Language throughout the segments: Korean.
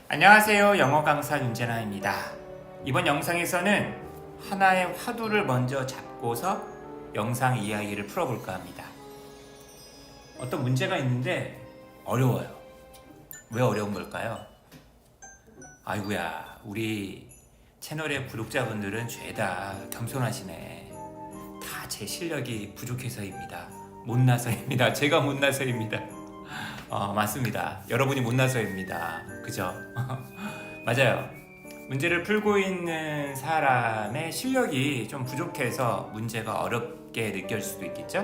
안녕하세요. 영어 강사 윤재나입니다. 이번 영상에서는 하나의 화두를 먼저 잡고서 영상 이야기를 풀어볼까 합니다. 어떤 문제가 있는데 어려워요. 왜 어려운 걸까요? 아이고야, 우리 채널의 구독자분들은 죄다 겸손하시네. 다 제 실력이 부족해서입니다. 못나서입니다. 제가 못나서입니다. 맞습니다. 여러분이 못나서입니다. 그죠? 맞아요. 문제를 풀고 있는 사람의 실력이 좀 부족해서 문제가 어렵게 느껴질 수도 있겠죠?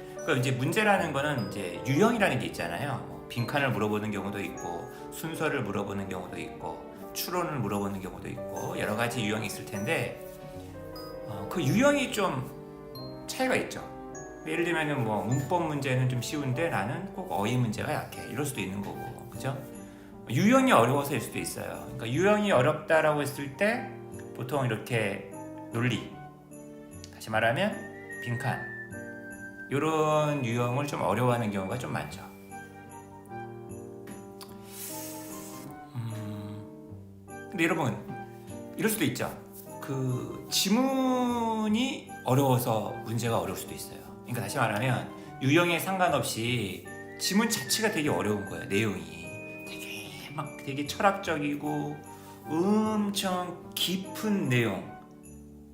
그러니까 이제 문제라는 거는 이제 유형이라는 게 있잖아요. 빈칸을 물어보는 경우도 있고, 순서를 물어보는 경우도 있고, 추론을 물어보는 경우도 있고, 여러 가지 유형이 있을 텐데, 그 유형이 좀 차이가 있죠. 예를 들면 뭐 문법 문제는 좀 쉬운데 나는 꼭 어휘 문제가 약해. 이럴 수도 있는 거고, 그죠? 유형이 어려워서일 수도 있어요. 그러니까 유형이 어렵다라고 했을 때 보통 이렇게 논리, 다시 말하면 빈칸, 이런 유형을 좀 어려워하는 경우가 좀 많죠. 근데 여러분 이럴 수도 있죠. 그 지문이 어려워서 문제가 어려울 수도 있어요. 그러니까 다시 말하면 유형에 상관없이 지문 자체가 되게 어려운 거예요. 내용이 되게 철학적이고 엄청 깊은 내용,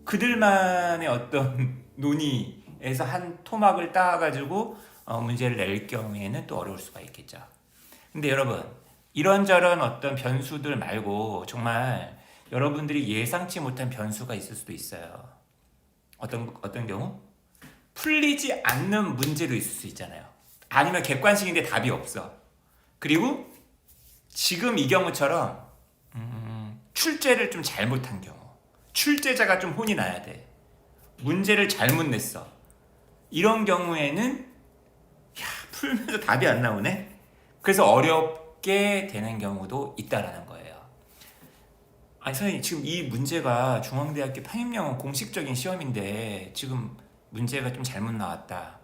그들만의 어떤 논의에서 한 토막을 따가지고 문제를 낼 경우에는 또 어려울 수가 있겠죠. 근데 여러분, 이런저런 어떤 변수들 말고 정말 여러분들이 예상치 못한 변수가 있을 수도 있어요. 어떤 경우? 풀리지 않는 문제도 있을 수 있잖아요. 아니면 객관식인데 답이 없어. 그리고 지금 이 경우처럼 출제를 좀 잘못한 경우, 출제자가 좀 혼이 나야 돼. 문제를 잘못 냈어. 이런 경우에는 풀면서 답이 안 나오네. 그래서 어렵게 되는 경우도 있다라는 거예요. 아니 선생님, 지금 이 문제가 중앙대학교 편입영어 공식적인 시험인데 지금 문제가 좀 잘못 나왔다,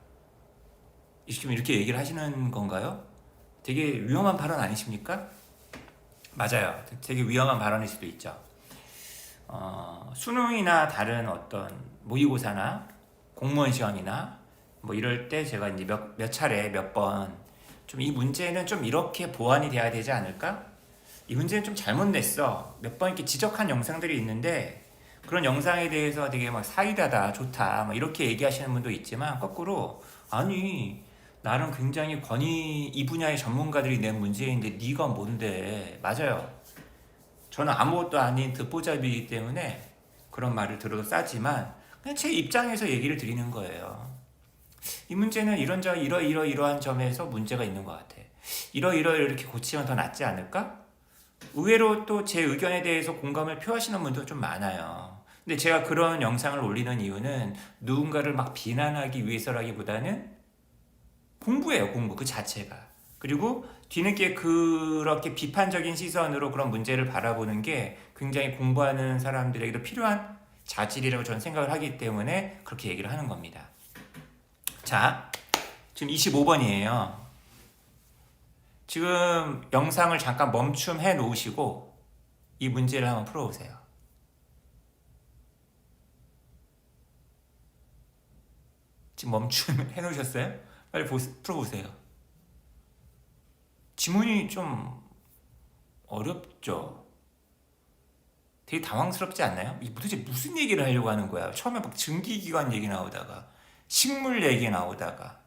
지금 이렇게 얘기를 하시는 건가요? 되게 위험한 발언 아니십니까? 맞아요. 되게 위험한 발언일 수도 있죠. 수능이나 다른 어떤 모의고사나 공무원 시험이나 뭐 이럴 때 제가 이제 몇 차례 몇 번 좀 이 문제는 좀 이렇게 보완이 돼야 되지 않을까? 이 문제는 좀 잘못 냈어. 몇 번 이렇게 지적한 영상들이 있는데 그런 영상에 대해서 되게 막 사이다다, 좋다, 막 이렇게 얘기하시는 분도 있지만 거꾸로 아니 나는 굉장히 이 분야의 전문가들이 낸 문제인데 네가 뭔데. 맞아요. 저는 아무것도 아닌 듣보잡이기 때문에 그런 말을 들어도 싸지만 그냥 제 입장에서 얘기를 드리는 거예요. 이 문제는 이러한 점에서 문제가 있는 것 같아. 이렇게 고치면 더 낫지 않을까? 의외로 또 제 의견에 대해서 공감을 표하시는 분도 좀 많아요. 근데 제가 그런 영상을 올리는 이유는 누군가를 막 비난하기 위해서라기보다는 공부예요, 공부 그 자체가. 그리고 뒤늦게 그렇게 비판적인 시선으로 그런 문제를 바라보는 게 굉장히 공부하는 사람들에게도 필요한 자질이라고 저는 생각을 하기 때문에 그렇게 얘기를 하는 겁니다. 자, 지금 25번이에요. 지금 영상을 잠깐 멈춤해 놓으시고 이 문제를 한번 풀어보세요. 지금 멈춤해 놓으셨어요? 빨리 풀어보세요. 지문이 좀 어렵죠? 되게 당황스럽지 않나요? 도대체 무슨 얘기를 하려고 하는 거야? 처음에 막 증기기관 얘기 나오다가 식물 얘기 나오다가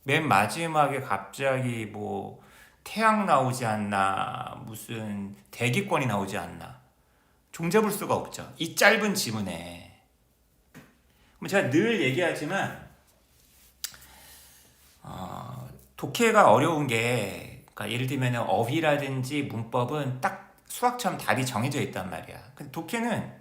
맨 마지막에 갑자기 뭐 태양 나오지 않나, 무슨 대기권이 나오지 않나. 종잡을 수가 없죠. 이 짧은 지문에. 제가 늘 얘기하지만 독해가 어려운 게, 그러니까 예를 들면 어휘라든지 문법은 딱 수학처럼 답이 정해져 있단 말이야. 근데 독해는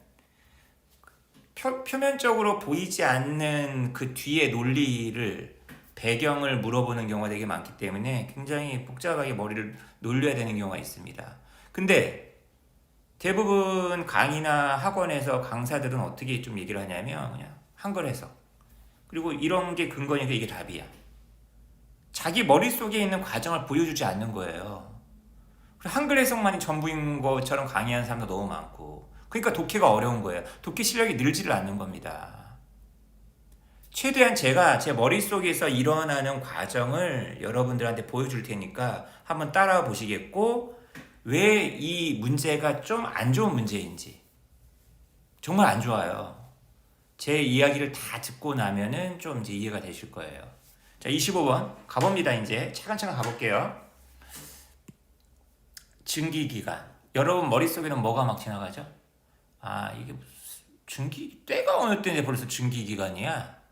표면적으로 보이지 않는 그 뒤에 논리를, 배경을 물어보는 경우가 되게 많기 때문에 굉장히 복잡하게 머리를 놀려야 되는 경우가 있습니다. 근데 대부분 강의나 학원에서 강사들은 어떻게 좀 얘기를 하냐면 그냥 한글 해석, 그리고 이런 게 근거니까 이게 답이야. 자기 머릿속에 있는 과정을 보여주지 않는 거예요. 한글 해석만이 전부인 것처럼 강의하는 사람도 너무 많고, 그러니까 독해가 어려운 거예요. 독해 실력이 늘지를 않는 겁니다. 최대한 제가 제 머릿속에서 일어나는 과정을 여러분들한테 보여줄 테니까 한번 따라와 보시겠고, 왜 이 문제가 좀 안 좋은 문제인지. 정말 안 좋아요. 제 이야기를 다 듣고 나면은 좀 이제 이해가 되실 거예요. 자, 25번 가봅니다. 이제 차근차근 가볼게요. 증기기간. 여러분 머릿속에는 뭐가 막 지나가죠? 아, 이게 때가 어느 때인데 벌써 증기기간이야?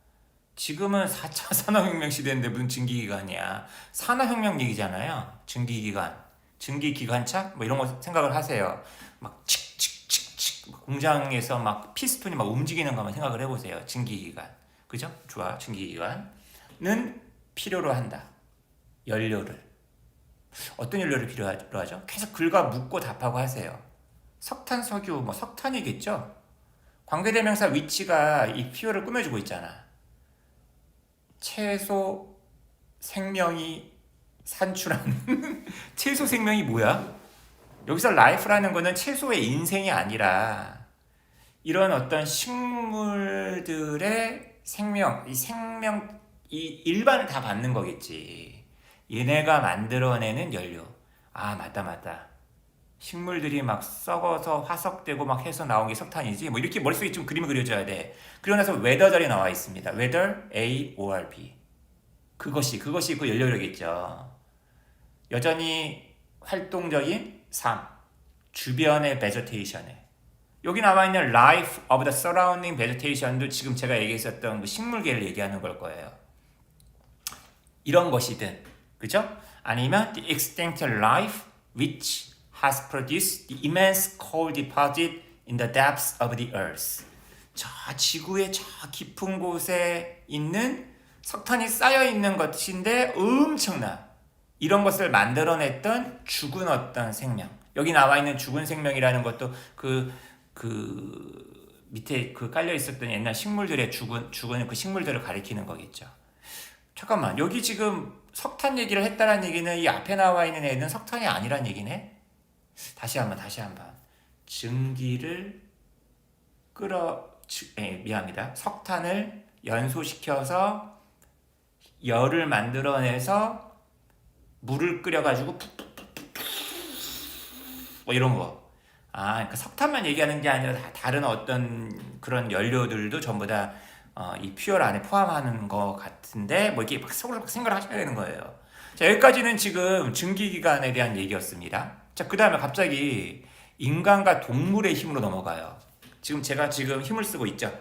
지금은 4차 산업혁명 시대인데 무슨 증기기간이야? 산업혁명 얘기잖아요. 증기기간. 증기기관차? 뭐 이런 거 생각을 하세요. 막 칙칙칙칙 공장에서 막 피스톤이 막 움직이는 것만 생각을 해보세요. 증기기관. 그죠? 좋아. 증기기관은 필요로 한다. 연료를. 어떤 연료를 필요로 하죠? 계속 긁어 묻고 답하고 하세요. 석탄, 석유, 뭐 석탄이겠죠? 관계대명사 위치가 이 필요를 꾸며주고 있잖아. 채소 생명이 산출하는 채소 생명이 뭐야? 여기서 life라는 거는 채소의 인생이 아니라 이런 어떤 식물들의 생명, 이 일반을 다 받는 거겠지. 얘네가 만들어내는 연료. 아, 맞다. 식물들이 막 썩어서 화석되고 막 해서 나온 게 석탄이지. 뭐 이렇게 머릿속에 좀 그림이 그려져야 돼. 그러고 나서 weather 자리에 나와 있습니다. weather, A-O-R-B. 그것이 그 연료력이겠죠. 여전히 활동적인 삶. 주변의 vegetation에. 여기 나와 있는 life of the surrounding vegetation도 지금 제가 얘기했었던 그 식물계를 얘기하는 걸 거예요. 이런 것이든, 그죠? 아니면 the extinct life which has produced the immense coal deposit in the depths of the earth. 저 지구의 저 깊은 곳에 있는 석탄이 쌓여 있는 것인데 엄청나. 이런 것을 만들어냈던 죽은 어떤 생명. 여기 나와 있는 죽은 생명이라는 것도 그 밑에 그 깔려 있었던 옛날 식물들의 죽은 그 식물들을 가리키는 거겠죠. 잠깐만, 여기 지금 석탄 얘기를 했다는 얘기는 이 앞에 나와 있는 애는 석탄이 아니란 얘기네? 다시 한번. 증기를 미안합니다. 석탄을 연소시켜서 열을 만들어내서 물을 끓여가지고 뭐 이런 거. 아, 그러니까 석탄만 얘기하는 게 아니라 다른 어떤 그런 연료들도 전부 다 이 퓨얼 안에 포함하는 것 같은데 뭐 이렇게 막 속으로 생각을 하셔야 되는 거예요. 자, 여기까지는 지금 증기기관에 대한 얘기였습니다. 자, 그 다음에 갑자기 인간과 동물의 힘으로 넘어가요. 제가 힘을 쓰고 있죠.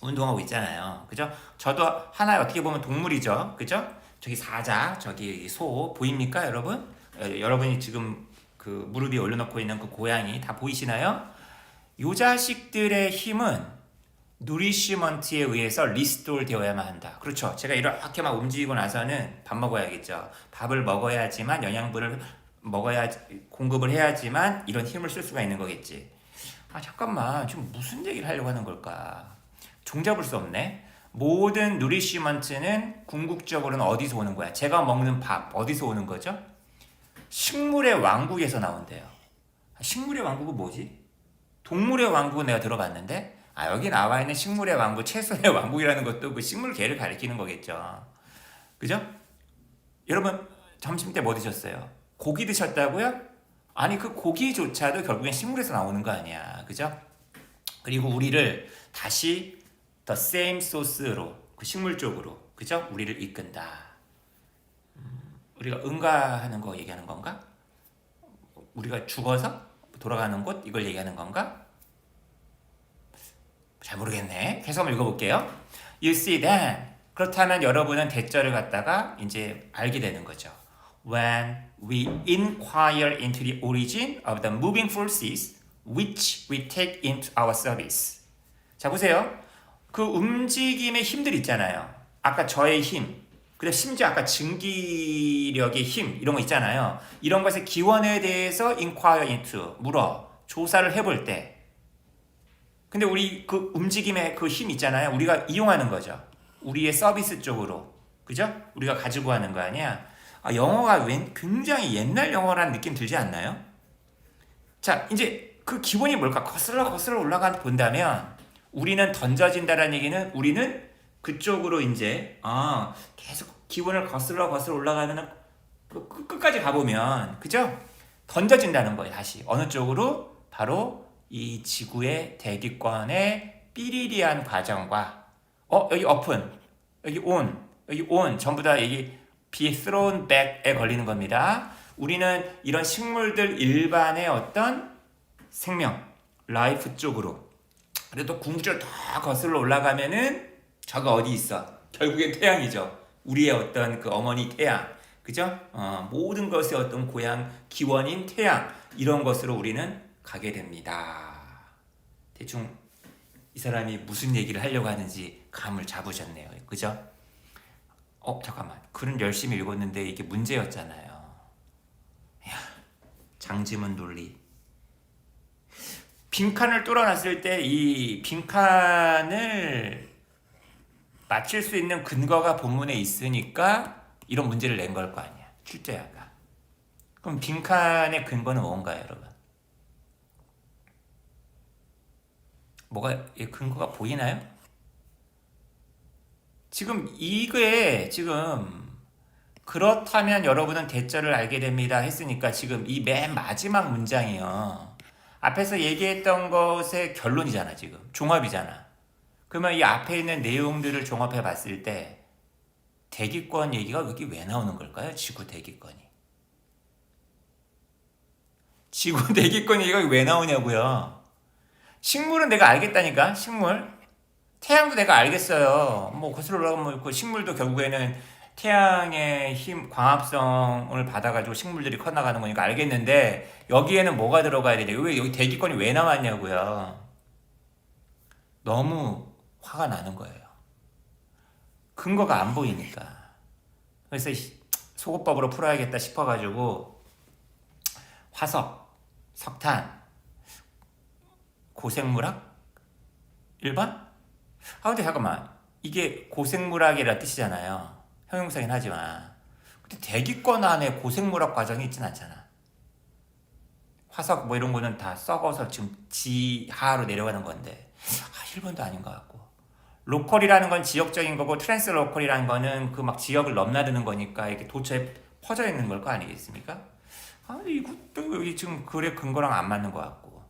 운동하고 있잖아요. 그죠? 저도 하나의 어떻게 보면 동물이죠. 그죠? 저기 사자, 저기 소 보입니까, 여러분? 여러분이 지금 그 무릎 위에 올려놓고 있는 그 고양이 다 보이시나요? 요 자식들의 힘은 누리시먼트에 의해서 리스토어 되어야만 한다. 그렇죠. 제가 이렇게 막 움직이고 나서는 밥 먹어야겠죠. 밥을 먹어야지만 영양분을 공급을 해야지만 이런 힘을 쓸 수가 있는 거겠지. 아, 잠깐만. 지금 무슨 얘기를 하려고 하는 걸까? 종잡을 수 없네. 모든 누리시먼트는 궁극적으로는 어디서 오는 거야? 제가 먹는 밥 어디서 오는 거죠? 식물의 왕국에서 나온대요. 식물의 왕국은 뭐지? 동물의 왕국은 내가 들어봤는데, 여기 나와 있는 식물의 왕국, 채소의 왕국이라는 것도 그 식물계를 가리키는 거겠죠. 그죠? 여러분, 점심 때 뭐 드셨어요? 고기 드셨다고요? 아니, 그 고기조차도 결국엔 식물에서 나오는 거 아니야. 그죠? 그리고 우리를 다시 the same source로, 그 식물 쪽으로, 그죠? 우리를 이끈다. 우리가 응가하는 거 얘기하는 건가? 우리가 죽어서 돌아가는 곳, 이걸 얘기하는 건가? 잘 모르겠네. 계속 한번 읽어볼게요. You see then. 그렇다면 여러분은 대절을 갖다가 이제 알게 되는 거죠. When we inquire into the origin of the moving forces which we take into our service. 자, 보세요. 그 움직임의 힘들 있잖아요. 아까 저의 힘, 그다음 심지어 아까 증기력의 힘 이런 거 있잖아요. 이런 것의 기원에 대해서 inquire into 조사를 해볼 때. 근데 우리 그 움직임의 그 힘 있잖아요. 우리가 이용하는 거죠. 우리의 서비스 쪽으로. 그죠? 우리가 가지고 하는 거 아니야. 영어가 굉장히 옛날 영어라는 느낌 들지 않나요? 자, 이제 그 기본이 뭘까? 거슬러 올라가 본다면 우리는 던져진다라는 얘기는 우리는 그쪽으로 이제 계속 기본을 거슬러 올라가면 끝까지 가보면 그죠? 던져진다는 거예요. 다시 어느 쪽으로? 바로 이 지구의 대기권의 삐리리한 과정과 여기 open, 여기 on 전부 다 여기 be thrown back에 걸리는 겁니다. 우리는 이런 식물들 일반의 어떤 생명, 라이프 쪽으로 그래도 궁극적으로 더 거슬러 올라가면은 저가 어디 있어? 결국엔 태양이죠. 우리의 어떤 그 어머니 태양, 그죠? 모든 것의 어떤 고향 기원인 태양 이런 것으로 우리는 가게 됩니다. 대충 이 사람이 무슨 얘기를 하려고 하는지 감을 잡으셨네요. 그죠? 잠깐만. 글은 열심히 읽었는데 이게 문제였잖아요. 야, 장지문 논리. 빈칸을 뚫어놨을 때 이 빈칸을 맞출 수 있는 근거가 본문에 있으니까 이런 문제를 낸 걸 거 아니야. 출제자가. 그럼 빈칸의 근거는 뭔가요, 여러분? 뭐가 근거가 보이나요? 지금 이게 지금 그렇다면 여러분은 대절을 알게 됩니다 했으니까 지금 이 맨 마지막 문장이요. 앞에서 얘기했던 것의 결론이잖아. 지금 종합이잖아. 그러면 이 앞에 있는 내용들을 종합해 봤을 때 대기권 얘기가 여기 왜 나오는 걸까요? 지구 대기권이. 지구 대기권 얘기가 왜 나오냐고요. 식물은 내가 알겠다니까. 식물. 태양도 내가 알겠어요. 뭐 거슬러 올라가면 그 식물도 결국에는 태양의 힘, 광합성을 받아가지고 식물들이 커나가는 거니까 알겠는데 여기에는 뭐가 들어가야 되냐? 여기 대기권이 왜 나왔냐고요. 너무 화가 나는 거예요. 근거가 안 보이니까. 그래서 소고법으로 풀어야겠다 싶어가지고 화석, 석탄, 고생물학? 1번? 근데 잠깐만. 이게 고생물학이라 뜻이잖아요. 형용사긴 하지만. 근데 대기권 안에 고생물학 과정이 있진 않잖아. 화석 뭐 이런 거는 다 썩어서 지금 지하로 내려가는 건데 1번도 아닌 것 같고. 로컬이라는 건 지역적인 거고 트랜스 로컬이라는 거는 그 막 지역을 넘나드는 거니까 이렇게 도처에 퍼져 있는 걸 거 아니겠습니까? 이것도 여기 지금 글의 근거랑 안 맞는 것 같고.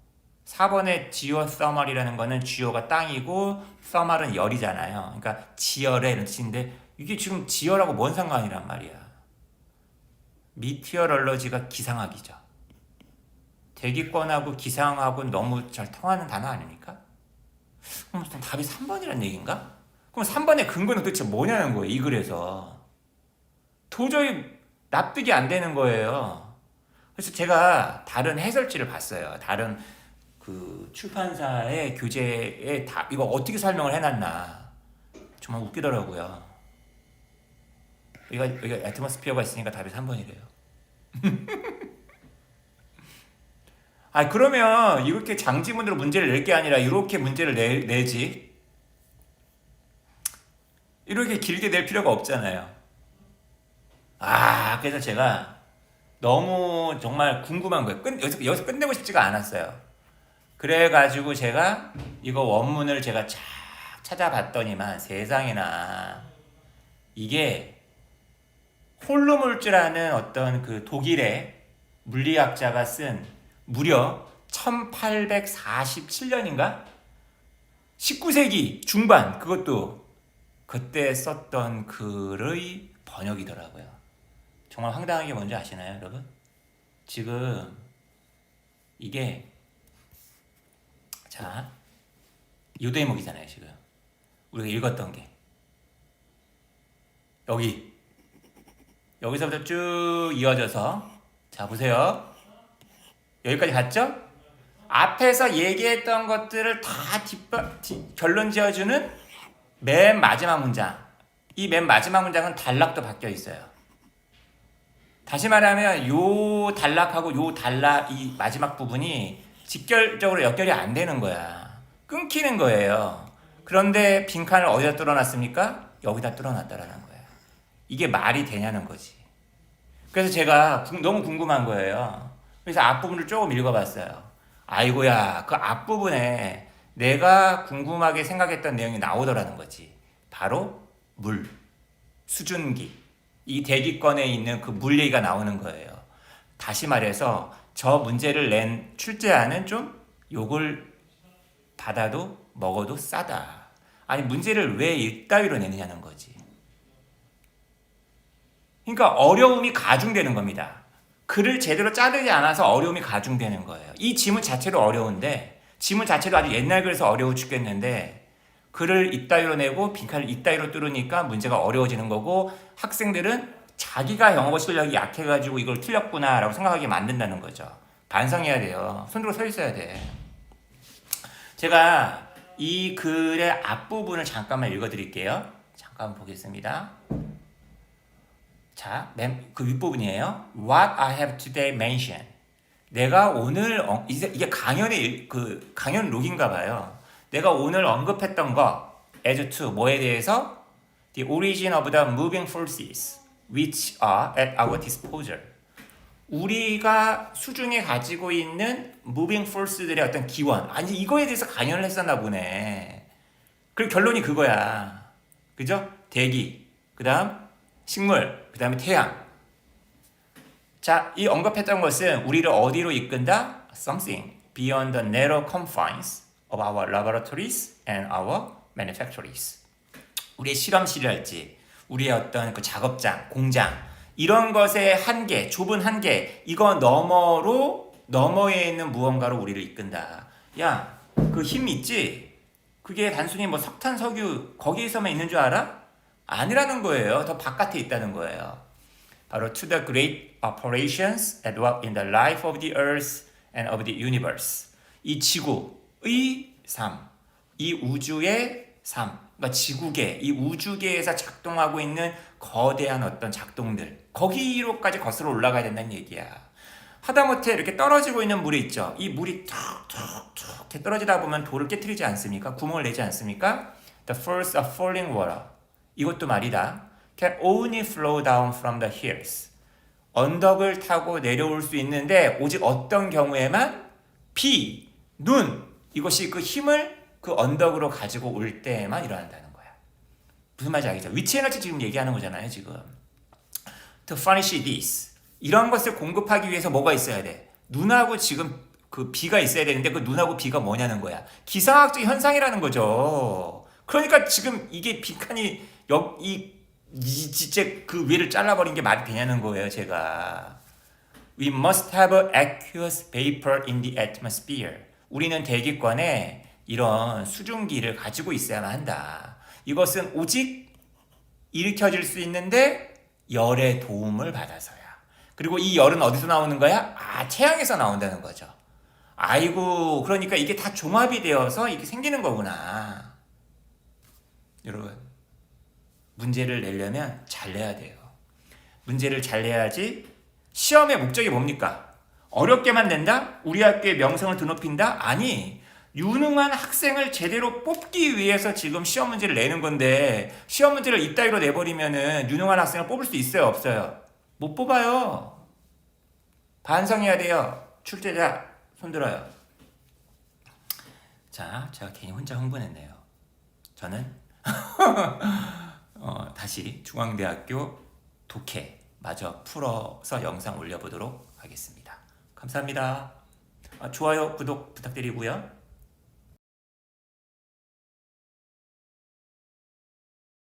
4번의 지오서멀이라는 거는 지오가 땅이고 서멀은 열이잖아요. 그러니까 지열의 이런 뜻인데 이게 지금 지열하고 뭔 상관이란 말이야. 미티어럴러지가 기상학이죠. 대기권하고 기상하고 너무 잘 통하는 단어 아닙니까? 그럼 답이 3번이란 얘기인가? 그럼 3번의 근거는 도대체 뭐냐는 거예요. 이 글에서. 도저히 납득이 안 되는 거예요. 그래서 제가 다른 해설지를 봤어요. 다른 그 출판사의 교재에 이거 어떻게 설명을 해놨나 정말 웃기더라고요. 여기가 애트모스피어가 있으니까 답이 3번이래요. 그러면 이렇게 장지문으로 문제를 낼 게 아니라 이렇게 문제를 내지. 이렇게 길게 낼 필요가 없잖아요. 그래서 제가 너무 정말 궁금한 거예요. 여기서 끝내고 싶지가 않았어요. 그래가지고 제가 이거 원문을 제가 쫙 찾아봤더니만 세상에나 이게 홀로몰즈라는 어떤 그 독일의 물리학자가 쓴 무려 1847년인가? 19세기 중반 그것도 그때 썼던 글의 번역이더라고요. 정말 황당한 게 뭔지 아시나요, 여러분? 지금 이게 요 대목이잖아요, 지금. 우리가 읽었던 게. 여기서부터 쭉 이어져서 자, 보세요. 여기까지 갔죠? 앞에서 얘기했던 것들을 다 결론 지어주는 맨 마지막 문장. 이 맨 마지막 문장은 단락도 바뀌어 있어요. 다시 말하면 요 단락하고 요 단락 이 마지막 부분이 직결적으로 연결이 안 되는 거야. 끊기는 거예요. 그런데 빈칸을 어디다 뚫어놨습니까? 여기다 뚫어놨다라는 거야. 이게 말이 되냐는 거지. 그래서 제가 너무 궁금한 거예요. 그래서 앞부분을 조금 읽어봤어요. 아이고야, 그 앞부분에 내가 궁금하게 생각했던 내용이 나오더라는 거지. 바로 물, 수증기, 이 대기권에 있는 그 물 얘기가 나오는 거예요. 다시 말해서 저 문제를 낸 출제안은 좀 욕을 받아도 먹어도 싸다. 아니 문제를 왜 이따위로 내느냐는 거지. 그러니까 어려움이 가중되는 겁니다. 글을 제대로 자르지 않아서 어려움이 가중되는 거예요. 이 지문 자체도 어려운데 지문 자체도 아주 옛날 글에서 어려워 죽겠는데 글을 이따위로 내고 빈칸을 이따위로 뚫으니까 문제가 어려워지는 거고 학생들은 자기가 영어 실력이 약해가지고 이걸 틀렸구나 라고 생각하게 만든다는 거죠. 반성해야 돼요. 손들어 서 있어야 돼. 제가 이 글의 앞부분을 잠깐만 읽어드릴게요. 잠깐 보겠습니다. 자, 그 윗부분이에요. What I have today mentioned. 내가 오늘 이게 강연의 강연 록인가 봐요. 내가 오늘 언급했던 거 as to 뭐에 대해서 the origin of the moving forces which are at our disposal. 우리가 수중에 가지고 있는 moving force들의 어떤 기원. 아니 이거에 대해서 강연을 했었나 보네. 그리고 결론이 그거야. 그죠? 대기, 그다음 식물, 그 다음에 태양. 자, 이 언급했던 것은 우리를 어디로 이끈다? Something beyond the narrow confines of our laboratories and our manufactories. 우리의 실험실이랄지, 우리의 어떤 그 작업장, 공장, 이런 것의 한계, 좁은 한계, 이거 너머에 있는 무언가로 우리를 이끈다. 야, 그 힘 있지? 그게 단순히 뭐 석탄, 석유, 거기에서만 있는 줄 알아? 아니라는 거예요. 더 바깥에 있다는 거예요. 바로 to the great operations at work in the life of the earth and of the universe. 이 지구의 삶, 이 우주의 삶, 그러니까 지구계, 이 우주계에서 작동하고 있는 거대한 어떤 작동들, 거기로까지 거슬러 올라가야 된다는 얘기야. 하다못해 이렇게 떨어지고 있는 물이 있죠. 이 물이 툭툭툭 이렇게 떨어지다 보면 돌을 깨트리지 않습니까? 구멍을 내지 않습니까? The force of falling water. 이것도 말이다. Can only flow down from the hills. 언덕을 타고 내려올 수 있는데 오직 어떤 경우에만 비, 눈, 이것이 그 힘을 그 언덕으로 가지고 올 때에만 일어난다는 거야. 무슨 말인지 알겠죠? 위치 에너지 지금 얘기하는 거잖아요, 지금. To furnish this. 이런 것을 공급하기 위해서 뭐가 있어야 돼? 눈하고 지금 그 비가 있어야 되는데 그 눈하고 비가 뭐냐는 거야. 기상학적 현상이라는 거죠. 그러니까 지금 이게 빈칸이 진짜 그 위를 잘라버린 게 말이 되냐는 거예요, 제가. We must have aqueous vapor in the atmosphere. 우리는 대기권에 이런 수증기를 가지고 있어야만 한다. 이것은 오직 일으켜질 수 있는데 열의 도움을 받아서야. 그리고 이 열은 어디서 나오는 거야? 태양에서 나온다는 거죠. 아이고, 그러니까 이게 다 종합이 되어서 이게 생기는 거구나. 여러분, 문제를 내려면 잘 내야 돼요. 문제를 잘 내야지. 시험의 목적이 뭡니까? 어렵게만 낸다? 우리 학교의 명성을 드높인다? 아니, 유능한 학생을 제대로 뽑기 위해서 지금 시험 문제를 내는 건데 시험 문제를 이따위로 내버리면은 유능한 학생을 뽑을 수 있어요? 없어요? 못 뽑아요. 반성해야 돼요. 출제자 손들어요. 자, 제가 괜히 혼자 흥분했네요. 저는 다시 중앙대학교 독해 마저 풀어서 영상 올려보도록 하겠습니다. 감사합니다. 좋아요, 구독 부탁드리고요.